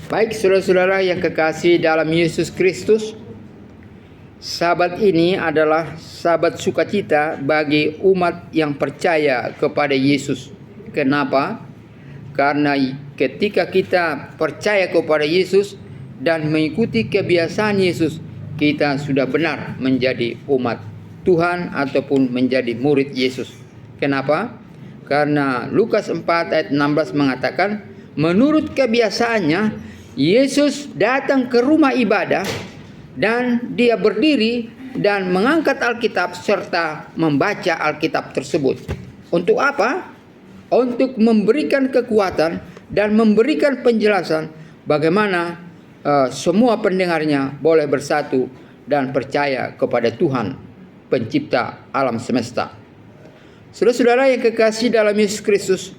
Baik saudara-saudara yang kekasih dalam Yesus Kristus, Sabat ini adalah sabat sukacita bagi umat yang percaya kepada Yesus. Kenapa? Karena ketika kita percaya kepada Yesus dan mengikuti kebiasaan Yesus, kita sudah benar menjadi umat Tuhan ataupun menjadi murid Yesus. Kenapa? Karena Lukas 4 ayat 16 mengatakan, menurut kebiasaannya Yesus datang ke rumah ibadah dan dia berdiri dan mengangkat Alkitab serta membaca Alkitab tersebut. Untuk apa? Untuk memberikan kekuatan dan memberikan penjelasan bagaimana semua pendengarnya boleh bersatu dan percaya kepada Tuhan, pencipta alam semesta. Saudara-saudara yang kekasih dalam Yesus Kristus,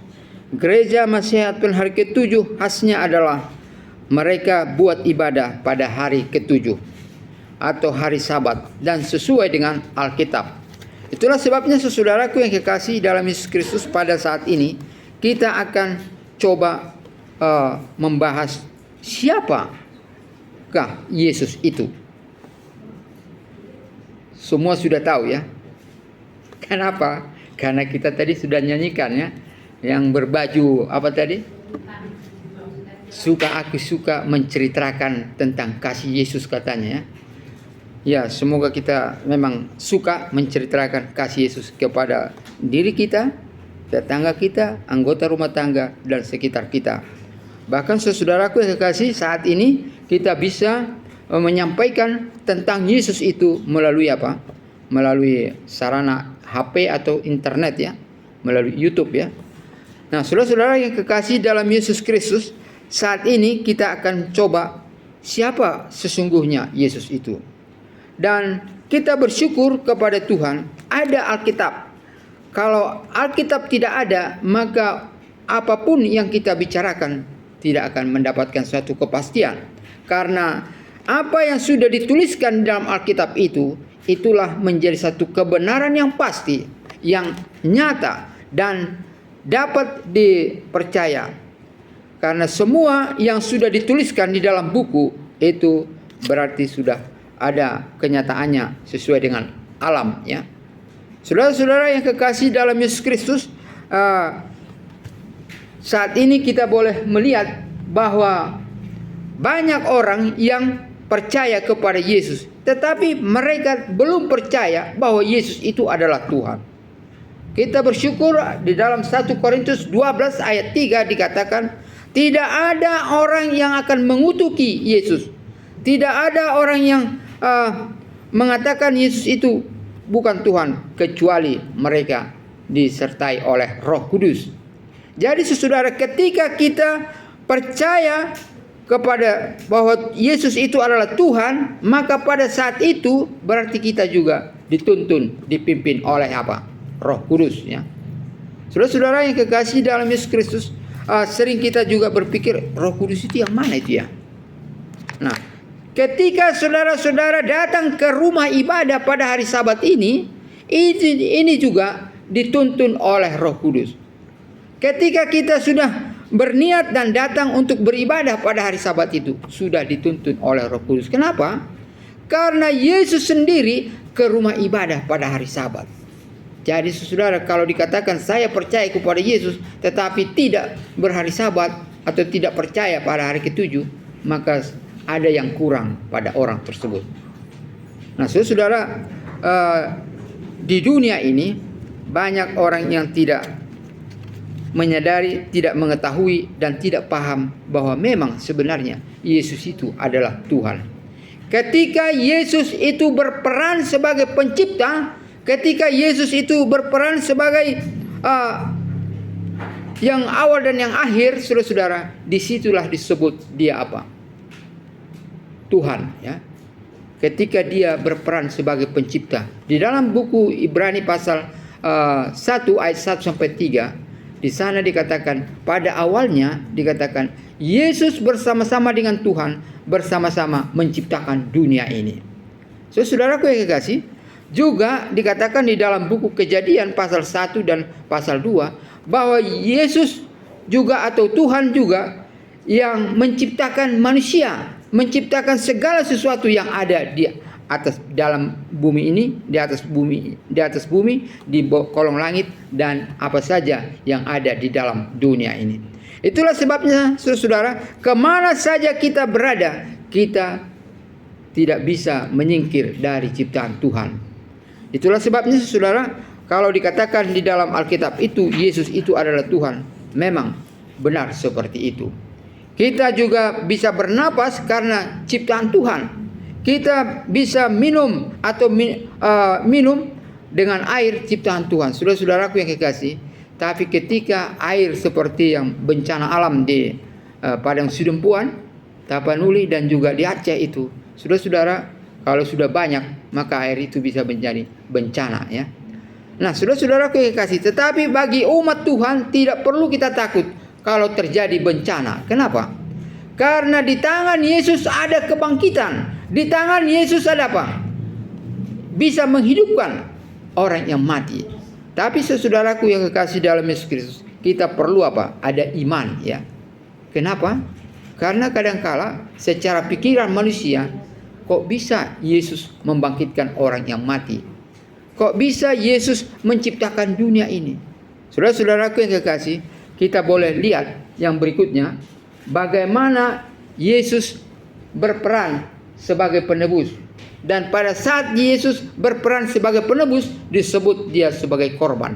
gereja Masihi Advent hari ke-7 khasnya adalah mereka buat ibadah pada hari ke-7 atau hari Sabat dan sesuai dengan Alkitab. Itulah sebabnya saudaraku yang kekasih dalam Yesus Kristus, pada saat ini kita akan coba membahas siapakah Yesus itu. Semua sudah tahu ya. Kenapa? Karena kita tadi sudah nyanyikan ya, yang berbaju apa tadi? Aku suka menceritakan tentang kasih Yesus katanya ya. Ya, semoga kita memang suka menceritakan kasih Yesus kepada diri kita, tetangga kita, anggota rumah tangga, dan sekitar kita. Bahkan saudaraku yang kekasih, saat ini kita bisa menyampaikan tentang Yesus itu melalui apa? Melalui sarana HP atau internet ya, melalui YouTube ya. Nah, saudara-saudara yang kekasih dalam Yesus Kristus, saat ini kita akan coba siapa sesungguhnya Yesus itu. Dan kita bersyukur kepada Tuhan ada Alkitab. Kalau Alkitab tidak ada, maka apapun yang kita bicarakan tidak akan mendapatkan suatu kepastian. Karena apa yang sudah dituliskan dalam Alkitab itu, itulah menjadi satu kebenaran yang pasti, yang nyata dan dapat dipercaya. Karena semua yang sudah dituliskan di dalam buku itu berarti sudah ada kenyataannya sesuai dengan alam ya. Saudara-saudara yang kekasih dalam Yesus Kristus, saat ini kita boleh melihat bahwa banyak orang yang percaya kepada Yesus, tetapi mereka belum percaya bahwa Yesus itu adalah Tuhan. Kita bersyukur di dalam 1 Korintus 12 ayat 3 dikatakan, tidak ada orang yang akan mengutuki Yesus. Tidak ada orang yang mengatakan Yesus itu bukan Tuhan, kecuali mereka disertai oleh Roh Kudus. Jadi saudara, ketika kita percaya kepada bahwa Yesus itu adalah Tuhan, maka pada saat itu berarti kita juga dituntun, dipimpin oleh apa? Roh Kudus ya. Saudara-saudara yang kekasih dalam Yesus Kristus, sering kita juga berpikir Roh Kudus itu yang mana itu ya. Nah, ketika saudara-saudara datang ke rumah ibadah pada hari Sabat ini juga dituntun oleh Roh Kudus. Ketika kita sudah berniat dan datang untuk beribadah pada hari Sabat itu, sudah dituntun oleh Roh Kudus. Kenapa? Karena Yesus sendiri ke rumah ibadah pada hari Sabat. Jadi saudara, kalau dikatakan saya percaya kepada Yesus tetapi tidak berhari Sabat atau tidak percaya pada hari ke-7, maka ada yang kurang pada orang tersebut. Nah saudara, di dunia ini banyak orang yang tidak menyadari, tidak mengetahui dan tidak paham bahwa memang sebenarnya Yesus itu adalah Tuhan. Ketika Yesus itu berperan sebagai pencipta, ketika Yesus itu berperan sebagai yang awal dan yang akhir, saudara-saudara, disitulah disebut dia apa? Tuhan ya. Ketika dia berperan sebagai pencipta. Di dalam buku Ibrani pasal 1 ayat 1 sampai 3, di sana dikatakan pada awalnya dikatakan Yesus bersama-sama dengan Tuhan bersama-sama menciptakan dunia ini. Saudaraku yang kekasih, juga dikatakan di dalam buku Kejadian pasal 1 dan pasal 2 bahwa Yesus juga atau Tuhan juga yang menciptakan manusia, menciptakan segala sesuatu yang ada di atas dalam bumi ini, di atas bumi, di kolong langit, dan apa saja yang ada di dalam dunia ini. Itulah sebabnya, saudara, kemana saja kita berada, kita tidak bisa menyingkir dari ciptaan Tuhan. Itulah sebabnya, saudara, kalau dikatakan di dalam Alkitab itu Yesus itu adalah Tuhan, memang benar seperti itu. Kita juga bisa bernapas karena ciptaan Tuhan. Kita bisa minum atau minum dengan air ciptaan Tuhan. Saudara-saudaraku yang kekasih, tapi ketika air seperti yang bencana alam di Padang Sidempuan, Tapanuli, dan juga di Aceh itu, saudara-saudara, kalau sudah banyak maka air itu bisa menjadi bencana, ya. Nah, saudara-saudaraku yang kekasih, tetapi bagi umat Tuhan tidak perlu kita takut kalau terjadi bencana. Kenapa? Karena di tangan Yesus ada kebangkitan. Di tangan Yesus ada apa? Bisa menghidupkan orang yang mati. Tapi saudaraku yang kekasih dalam Yesus Kristus, kita perlu apa? Ada iman, ya. Kenapa? Karena kadangkala secara pikiran manusia, kok bisa Yesus membangkitkan orang yang mati? Kok bisa Yesus menciptakan dunia ini? Saudara-saudaraku yang kekasih, kita boleh lihat yang berikutnya, bagaimana Yesus berperan sebagai penebus. Dan pada saat Yesus berperan sebagai penebus, disebut dia sebagai korban.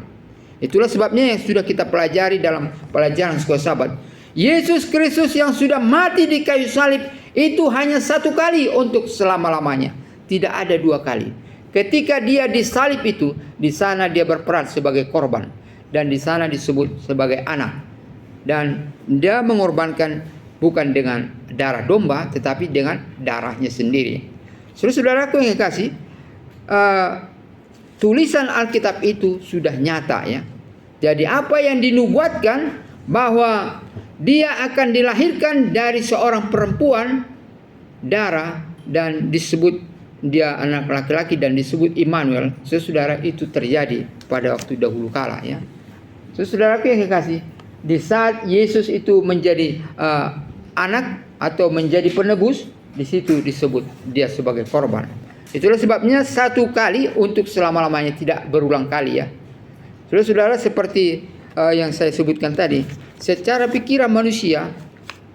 Itulah sebabnya yang sudah kita pelajari dalam pelajaran sekolah Sabat. Yesus Kristus yang sudah mati di kayu salib itu hanya satu kali untuk selama-lamanya. Tidak ada dua kali. Ketika dia disalib itu, di sana dia berperan sebagai korban. Dan di sana disebut sebagai anak. Dan dia mengorbankan bukan dengan darah domba, tetapi dengan darahnya sendiri. Saudara-saudaraku yang kekasih, tulisan Alkitab itu sudah nyata, ya. Jadi apa yang dinubuatkan bahwa dia akan dilahirkan dari seorang perempuan darah dan disebut dia anak laki-laki dan disebut Immanuel, saudara, itu terjadi pada waktu dahulu kala, ya. Saudaraku yang kekasih, di saat Yesus itu menjadi anak atau menjadi penebus, di situ disebut dia sebagai korban. Itulah sebabnya satu kali untuk selama-lamanya, tidak berulang kali, ya. Saudara-saudara, seperti yang saya sebutkan tadi, secara pikiran manusia,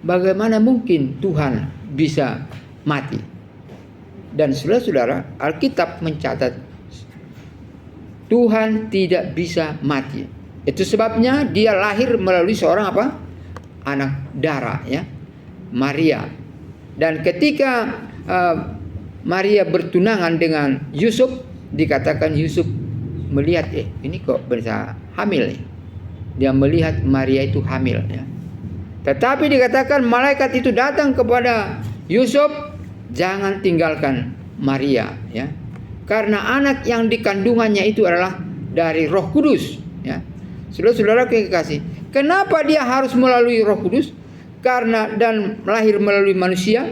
bagaimana mungkin Tuhan bisa mati? Dan saudara-saudara, Alkitab mencatat Tuhan tidak bisa mati. Itu sebabnya dia lahir melalui seorang apa? Anak darah, ya, Maria. Dan ketika Maria bertunangan dengan Yusuf, dikatakan Yusuf melihat, ini kok bisa hamil, nih. Dia melihat Maria itu hamil, ya. Tetapi dikatakan malaikat itu datang kepada Yusuf, jangan tinggalkan Maria, ya. Karena anak yang dikandungannya itu adalah dari Roh Kudus, ya. Saudara-saudara kekasih, kenapa dia harus melalui Roh Kudus? Karena dan lahir melalui manusia?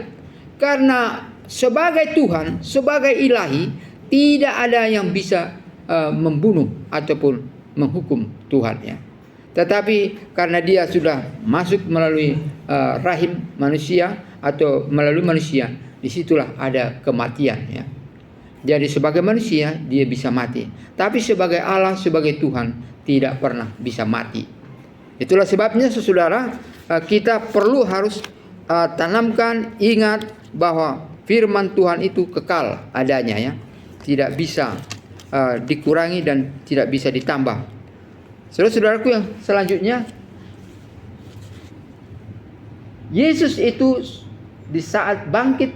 Karena sebagai Tuhan, sebagai ilahi, tidak ada yang bisa membunuh ataupun menghukum Tuhan, ya. Tetapi karena dia sudah masuk melalui rahim manusia atau melalui manusia, disitulah ada kematian, ya. Jadi sebagai manusia dia bisa mati, tapi sebagai Allah, sebagai Tuhan, tidak pernah bisa mati. Itulah sebabnya saudara, kita perlu harus tanamkan, ingat bahwa firman Tuhan itu kekal adanya, ya. Tidak bisa dikurangi dan tidak bisa ditambah. Saudara-saudaraku yang selanjutnya, Yesus itu di saat bangkit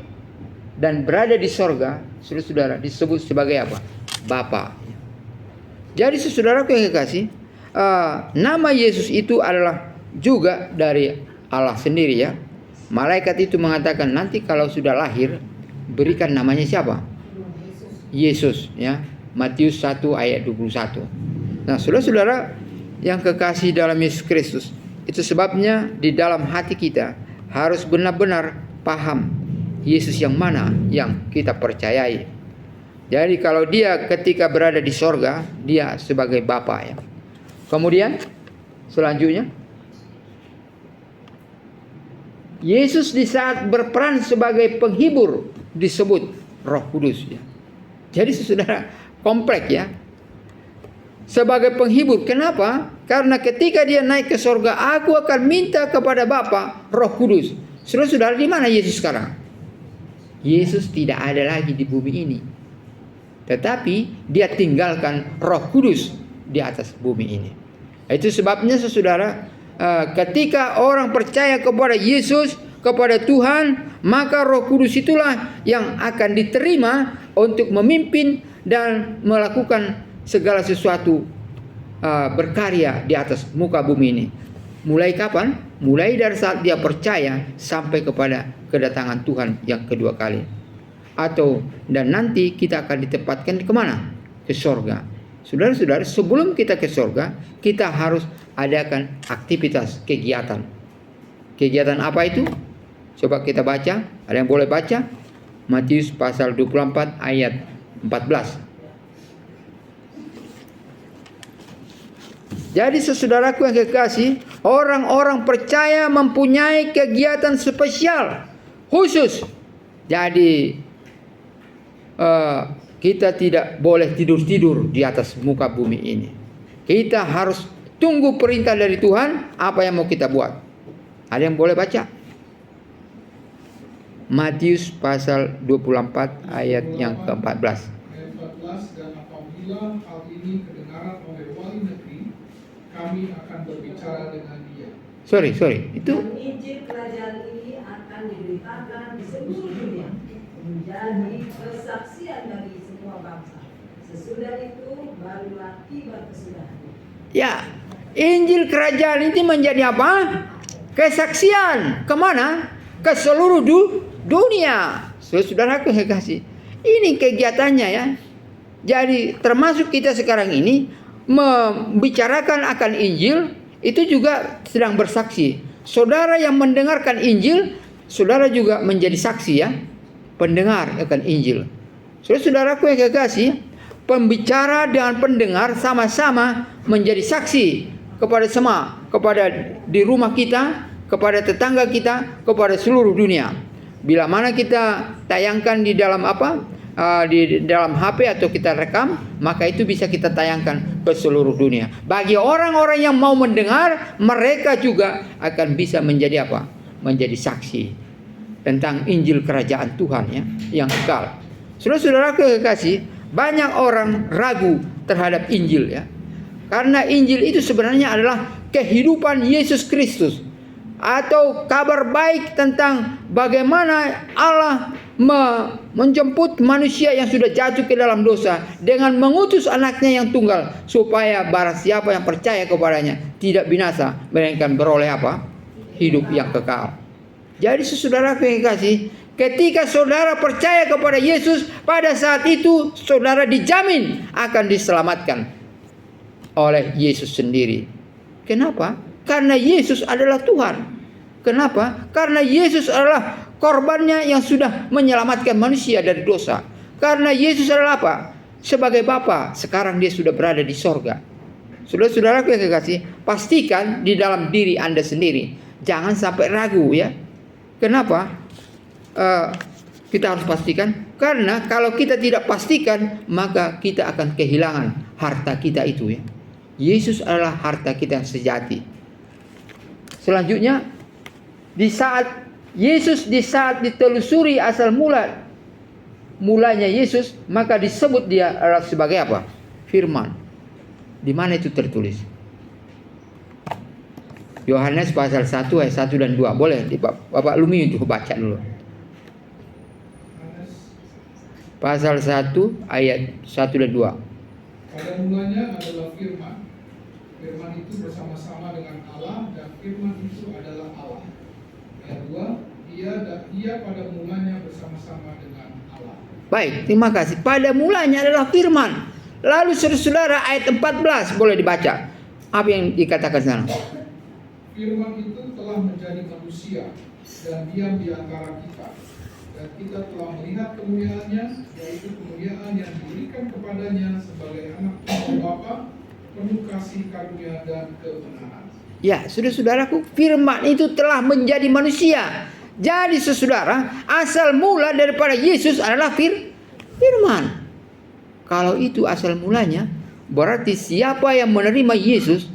dan berada di sorga, saudara-saudara, disebut sebagai apa? Bapa. Jadi saudaraku yang kekasih, nama Yesus itu adalah juga dari Allah sendiri, ya. Malaikat itu mengatakan nanti kalau sudah lahir berikan namanya siapa? Yesus, ya. Matius 1 ayat 21. Nah, saudara-saudara yang kekasih dalam Yesus Kristus, itu sebabnya di dalam hati kita harus benar-benar paham Yesus yang mana yang kita percayai. Jadi kalau dia ketika berada di sorga, dia sebagai Bapa, ya. Kemudian selanjutnya, Yesus di saat berperan sebagai penghibur disebut Roh Kudus ya. Jadi saudara, kompleks ya. Sebagai penghibur, kenapa? Karena ketika dia naik ke sorga, aku akan minta kepada Bapa Roh Kudus. Saudara-saudara, di mana Yesus sekarang? Yesus tidak ada lagi di bumi ini. Tetapi dia tinggalkan Roh Kudus di atas bumi ini. Itu sebabnya saudara, ketika orang percaya kepada Yesus, kepada Tuhan, maka Roh Kudus itulah yang akan diterima untuk memimpin dan melakukan segala sesuatu, berkarya di atas muka bumi ini. Mulai kapan? Mulai dari saat dia percaya sampai kepada kedatangan Tuhan yang kedua kali. Dan nanti kita akan ditempatkan di kemana? Ke sorga. Saudara-saudara, sebelum kita ke sorga, kita harus adakan aktivitas, kegiatan. Kegiatan apa itu? Coba kita baca. Ada yang boleh baca? Matius pasal 24 ayat 14. Jadi saudaraku yang kekasih, orang-orang percaya mempunyai kegiatan spesial, khusus. Jadi kita tidak boleh tidur-tidur di atas muka bumi ini. Kita harus tunggu perintah dari Tuhan, apa yang mau kita buat. Ada yang boleh baca? Matius pasal 24 ayat yang ke-14. Ayat 14, dan apabila hal ini kedengaran oleh wali negeri, kami akan berbicara dengan dia. Sorry, itu Dan Injil kerajaan ini akan diberitakan di seluruh dunia, menjadi kesaksian bagi semua bangsa. Sesudah itu barulah tiba kesudahan. ya, Injil kerajaan ini menjadi apa? Kesaksian. Kemana? Ke seluruh dunia. Saudara kekasih, ini kegiatannya ya. Jadi termasuk kita sekarang ini membicarakan akan Injil, itu juga sedang bersaksi. Saudara yang mendengarkan Injil, saudara juga menjadi saksi ya, pendengar akan Injil. Saudaraku yang kekasih, pembicara dengan pendengar sama-sama menjadi saksi kepada semua, kepada di rumah kita, kepada tetangga kita, kepada seluruh dunia. Bila mana kita tayangkan di dalam di dalam HP atau kita rekam, maka itu bisa kita tayangkan ke seluruh dunia. Bagi orang-orang yang mau mendengar, mereka juga akan bisa menjadi apa? Menjadi saksi tentang Injil kerajaan Tuhan ya, yang kekal. Saudara-saudara kekasih, banyak orang ragu terhadap Injil ya. Karena Injil itu sebenarnya adalah kehidupan Yesus Kristus, atau kabar baik tentang bagaimana Allah menjemput manusia yang sudah jatuh ke dalam dosa dengan mengutus anaknya yang tunggal, supaya barang siapa yang percaya kepadanya tidak binasa, melainkan beroleh apa? Hidup yang kekal. Jadi saudara yang kasih, ketika saudara percaya kepada Yesus, pada saat itu saudara dijamin akan diselamatkan oleh Yesus sendiri. Kenapa? Karena Yesus adalah Tuhan. Kenapa? Karena Yesus adalah korbannya yang sudah menyelamatkan manusia dari dosa. Karena Yesus adalah apa? Sebagai Bapa, sekarang dia sudah berada di sorga. Saudara-saudara yang kekasih, pastikan di dalam diri Anda sendiri, jangan sampai ragu ya. Kenapa? Kita harus pastikan, karena kalau kita tidak pastikan, maka kita akan kehilangan harta kita itu ya. Yesus adalah harta kita yang sejati. Selanjutnya, di saat ditelusuri asal mulanya Yesus, maka disebut dia adalah sebagai apa? Firman. Di mana itu tertulis? Yohanes pasal 1 ayat 1 dan 2. Boleh Bapak Lumi untuk baca dulu. Pasal 1 ayat 1 dan 2. Pada mulanya adalah firman. Firman itu bersama-sama dengan Allah, dan firman itu adalah Allah. Ayat 2, ia pada mulanya bersama-sama dengan Allah. Baik, terima kasih. Pada mulanya adalah firman. Lalu saudara ayat 14 boleh dibaca. Apa yang dikatakan sana? Firman itu telah menjadi manusia dan diam di antara kita. Dan kita telah melihat kemuliaannya, yaitu kemuliaan yang diberikan kepadanya sebagai anak tunggal Bapa, penuh kasih karunia dan kebenaran. Ya, saudara-saudaraku, firman itu telah menjadi manusia. Jadi saudara, asal mula daripada Yesus adalah firman. Kalau itu asal mulanya, berarti siapa yang menerima Yesus,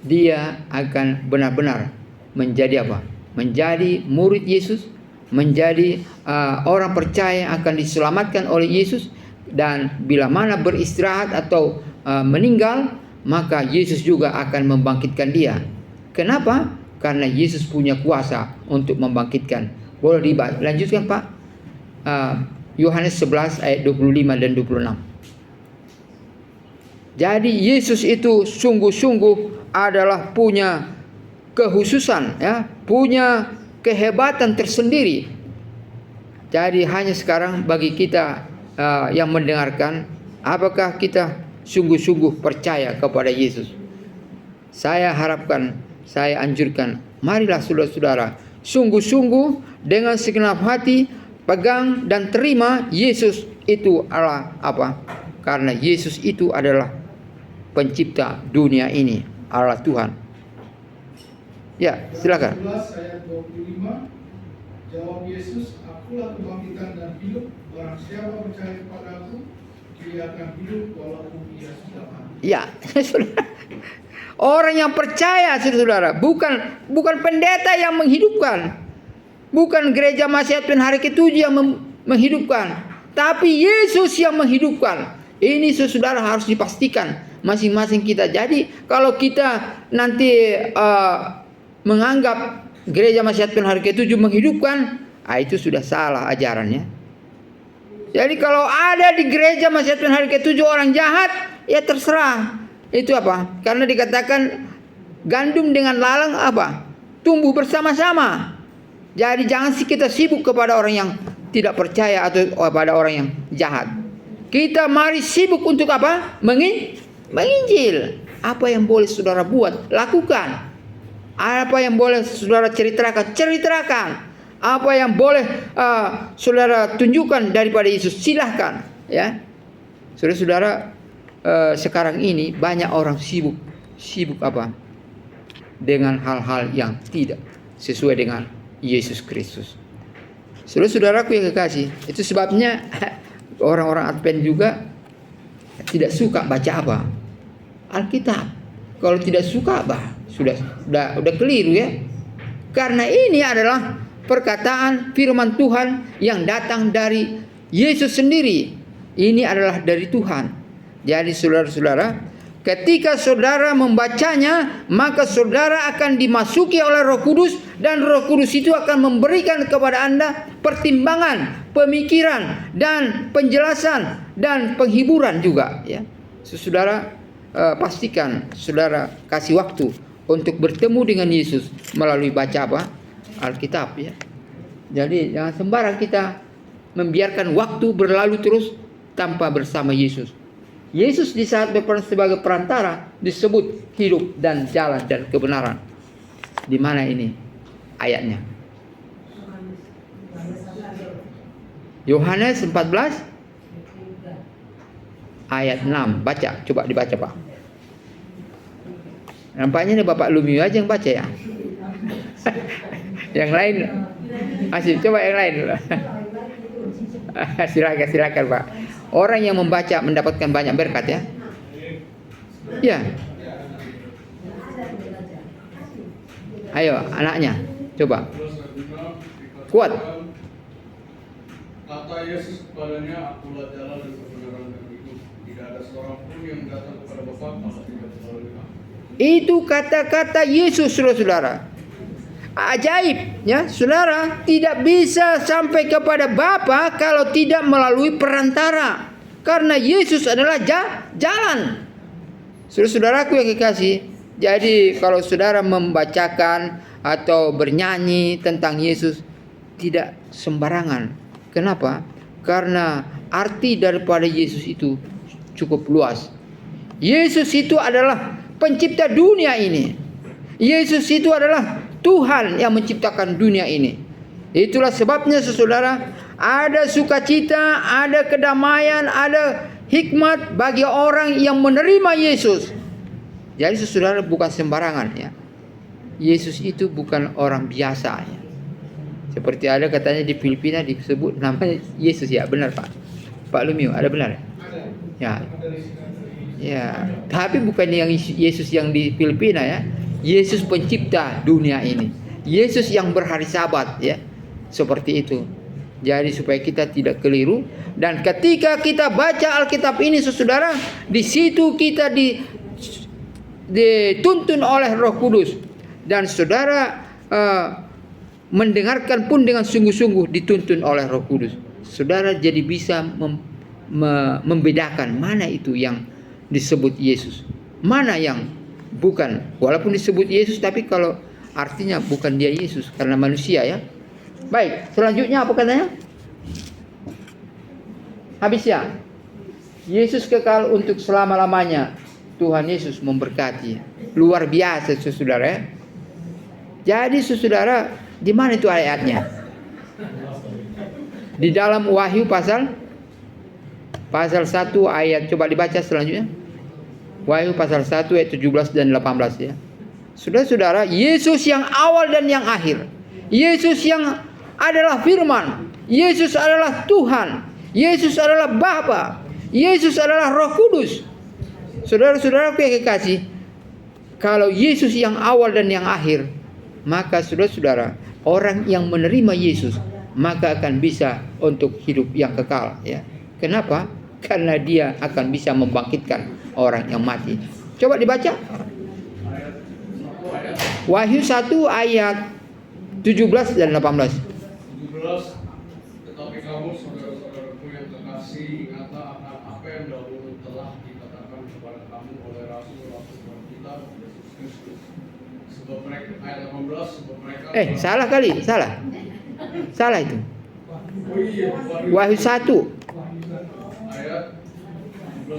dia akan benar-benar menjadi apa? Menjadi murid Yesus, menjadi orang percaya akan diselamatkan oleh Yesus. Dan bila mana beristirahat atau meninggal, maka Yesus juga akan membangkitkan dia. Kenapa? Karena Yesus punya kuasa untuk membangkitkan. Boleh dilanjutkan Pak? Yohanes 11 ayat 25 dan 26. Jadi Yesus itu sungguh-sungguh adalah punya kekhususan, ya, punya kehebatan tersendiri. Jadi hanya sekarang bagi kita yang mendengarkan, apakah kita sungguh-sungguh percaya kepada Yesus? Saya harapkan, saya anjurkan, marilah saudara-saudara sungguh-sungguh dengan segenap hati pegang dan terima Yesus itu adalah apa? Karena Yesus itu adalah pencipta dunia ini, adalah Tuhan. Ya, silakan. 11 ayat 25. Jawab Yesus, akulah kebangkitan dan hidup. Barang siapa percaya kepadaku, dia akan hidup walaupun ia sudah mati. Ya, orang yang percaya, saudara, bukan pendeta yang menghidupkan, bukan gereja Masih Advent hari ke-7 yang menghidupkan, tapi Yesus yang menghidupkan. Ini saudara harus dipastikan masing-masing kita. Jadi kalau kita nanti menganggap gereja Masih Advent hari ke-7 menghidupkan, itu sudah salah ajarannya. Jadi kalau ada di gereja Masih Advent hari ke-7 orang jahat, ya terserah. Itu apa? Karena dikatakan gandum dengan lalang apa? Tumbuh bersama-sama. Jadi jangan kita sibuk kepada orang yang tidak percaya atau pada orang yang jahat. Kita mari sibuk untuk apa? Menginjil. Apa yang boleh saudara buat, lakukan. Apa yang boleh saudara ceritakan. Apa yang boleh saudara tunjukkan daripada Yesus, silahkan, ya. Saudara-saudara, sekarang ini banyak orang sibuk apa? Dengan hal-hal yang tidak sesuai dengan Yesus Kristus. Saudara-saudaraku yang kekasih, itu sebabnya orang-orang Advent juga tidak suka baca apa? Alkitab. Kalau tidak suka sudah keliru, ya. Karena ini adalah perkataan firman Tuhan yang datang dari Yesus sendiri. Ini adalah dari Tuhan. Jadi saudara-saudara, ketika saudara membacanya, maka saudara akan dimasuki oleh Roh Kudus, dan Roh Kudus itu akan memberikan kepada Anda pertimbangan, pemikiran, dan penjelasan dan penghiburan juga, ya. Saudara pastikan saudara kasih waktu untuk bertemu dengan Yesus melalui baca apa? Alkitab, ya. Jadi jangan sembarang kita membiarkan waktu berlalu terus tanpa bersama Yesus. Yesus di saat berperan sebagai perantara disebut hidup dan jalan dan kebenaran. Di mana ini ayatnya? Yohanes 14 ayat 6. Baca, coba dibaca Pak. Nampaknya ini Bapak Lumio aja yang baca, ya. Yang lain coba yang lain dulu. Silakan Pak. Orang yang membaca mendapatkan banyak berkat, ya. Ya. Ayo anaknya, coba. Kuat. Kata Yesus kepadanya, akulah jalan dan kebenaran dan hidup. Tidak ada seorang pun yang datang kepada Bapa kalau tidak melalui aku. Itu kata-kata Yesus, saudara-saudara. Ajaib, ya, saudara, tidak bisa sampai kepada Bapa kalau tidak melalui perantara. Karena Yesus adalah jalan. Saudara-saudaraku yang kekasih, jadi kalau saudara membacakan atau bernyanyi tentang Yesus, tidak sembarangan. Kenapa? Karena arti daripada Yesus itu cukup luas. Yesus itu adalah pencipta dunia ini. Yesus itu adalah Tuhan yang menciptakan dunia ini. Itulah sebabnya saudara, ada sukacita, ada kedamaian, ada hikmat bagi orang yang menerima Yesus. Jadi saudara bukan sembarangan ya. Yesus itu bukan orang biasa ya. Seperti ada katanya di Filipina disebut namanya Yesus ya, benar Pak? Pak Lumio, ada benar? Ada. Ya. Ada di sini. Ya, tapi bukan yang Yesus yang di Filipina ya. Yesus pencipta dunia ini. Yesus yang berhari Sabat ya. Seperti itu. Jadi supaya kita tidak keliru, dan ketika kita baca Alkitab ini saudara, di situ kita dituntun oleh Roh Kudus, dan saudara mendengarkan pun dengan sungguh-sungguh dituntun oleh Roh Kudus. Saudara jadi bisa membedakan mana itu yang disebut Yesus, mana yang bukan. Walaupun disebut Yesus, tapi kalau artinya bukan dia Yesus karena manusia ya. Baik, selanjutnya apa katanya? Habis ya. Yesus kekal untuk selama-lamanya. Tuhan Yesus memberkati. Luar biasa saudara ya. Jadi saudara, di mana itu ayatnya? Di dalam Wahyu pasal 1 ayat, coba dibaca selanjutnya. Wahyu pasal 1 ayat 17 dan 18 ya. Saudara-saudara, Yesus yang awal dan yang akhir. Yesus yang adalah firman. Yesus adalah Tuhan. Yesus adalah Bapa. Yesus adalah Roh Kudus. Saudara-saudara yang kekasih, kalau Yesus yang awal dan yang akhir, maka saudara-saudara, orang yang menerima Yesus maka akan bisa untuk hidup yang kekal ya. Kenapa? Karena dia akan bisa membangkitkan orang yang mati. Coba dibaca. Wahyu 1 ayat 17 dan 18. 17. Tetapi kamu saudara-saudaraku yang terkasih, ingatlah akan apa yang dahulu telah dikatakan kepada kamu oleh rasul-rasul kita Yesus Kristus. Sebab mereka, ayat 18, sebab mereka Salah kali, salah. Salah itu. Oh iya, Wahyu 1. ayat 17.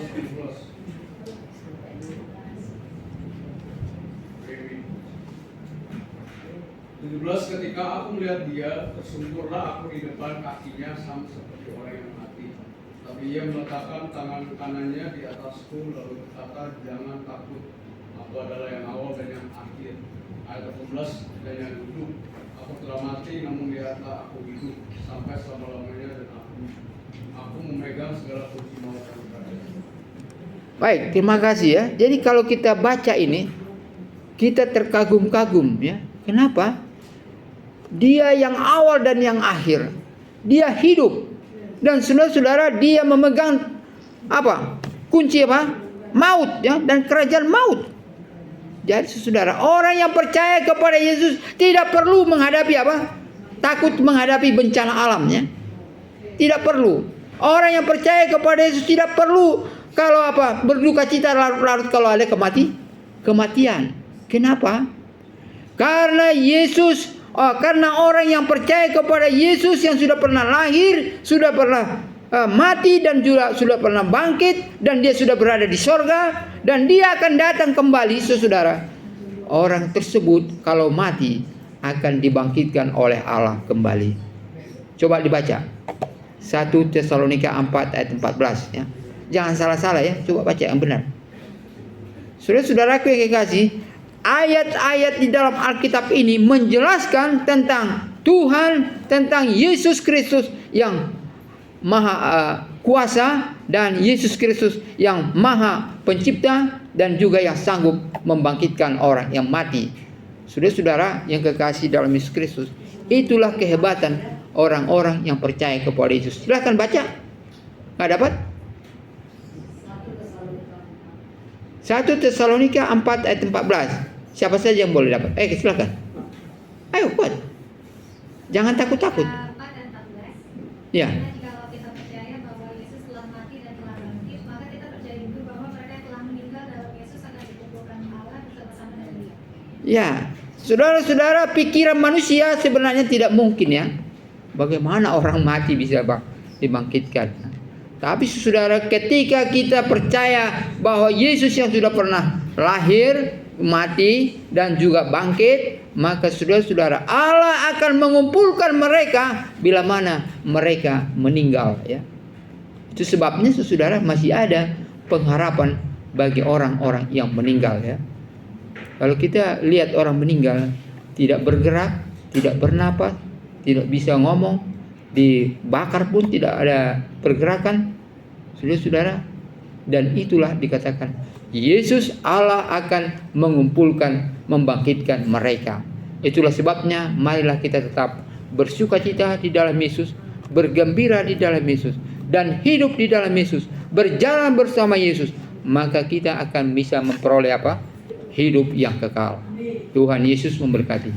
Ketika aku melihat dia, tersungkurlah aku di depan kakinya sama seperti orang yang mati. Tapi ia meletakkan tangan kanannya di atasku lalu berkata, jangan takut, aku adalah yang awal dan yang akhir. Ayat 18, dan yang hidup. Aku telah mati, namun lihatlah aku hidup sampai selama-lamanya, dan aku memegang segala kunci maut dan kerajaan. Baik, terima kasih ya. Jadi kalau kita baca ini, kita terkagum-kagum ya. Kenapa? Dia yang awal dan yang akhir. Dia hidup. Dan saudara-saudara, dia memegang apa? Kunci apa? Maut ya, dan kerajaan maut. Jadi saudara, orang yang percaya kepada Yesus tidak perlu menghadapi apa? Takut menghadapi bencana alamnya. Tidak perlu. Orang yang percaya kepada Yesus tidak perlu kalau apa? Berduka cita larut-larut kalau ada kematian. Kenapa? Karena Yesus, karena orang yang percaya kepada Yesus yang sudah pernah lahir, sudah pernah mati dan juga sudah pernah bangkit, dan dia sudah berada di sorga, dan dia akan datang kembali saudara. Orang tersebut kalau mati akan dibangkitkan oleh Allah kembali. Coba dibaca 1 Tesalonika 4 ayat 14 ya. Jangan salah-salah ya, coba baca yang benar. Saudara-saudaraku yang kekasih, ayat-ayat di dalam Alkitab ini menjelaskan tentang Tuhan, tentang Yesus Kristus yang maha kuasa, dan Yesus Kristus yang maha pencipta, dan juga yang sanggup membangkitkan orang yang mati. Saudara-saudara yang kekasih dalam Yesus Kristus, itulah kehebatan orang-orang yang percaya kepada Yesus. Silahkan baca. Nggak dapat? 1 Tesalonika 4 ayat 14. Siapa saja yang boleh dapat? Silakan. Ayo kuat. Jangan takut-takut. 4 dan 14. Ya. Karena jika kita percaya bahwa Yesus telah mati dan telah bangkit, maka kita percaya juga bahwa mereka yang telah meninggal dalam Yesus akan dikumpulkan Allah bersama-sama dengan Dia. Ya. Saudara-saudara, pikiran manusia sebenarnya tidak mungkin ya. Bagaimana orang mati bisa dibangkitkan? Tapi saudara, ketika kita percaya bahwa Yesus yang sudah pernah lahir, mati, dan juga bangkit, maka saudara-saudara, Allah akan mengumpulkan mereka bila mana mereka meninggal ya. Itu sebabnya saudara masih ada pengharapan bagi orang-orang yang meninggal ya. Kalau kita lihat orang meninggal tidak bergerak, tidak bernapas, tidak bisa ngomong, dibakar pun tidak ada pergerakan, saudara-saudara, dan itulah dikatakan Yesus Allah akan mengumpulkan, membangkitkan mereka. Itulah sebabnya marilah kita tetap bersukacita di dalam Yesus, bergembira di dalam Yesus, dan hidup di dalam Yesus, berjalan bersama Yesus, maka kita akan bisa memperoleh apa? Hidup yang kekal. Tuhan Yesus memberkati.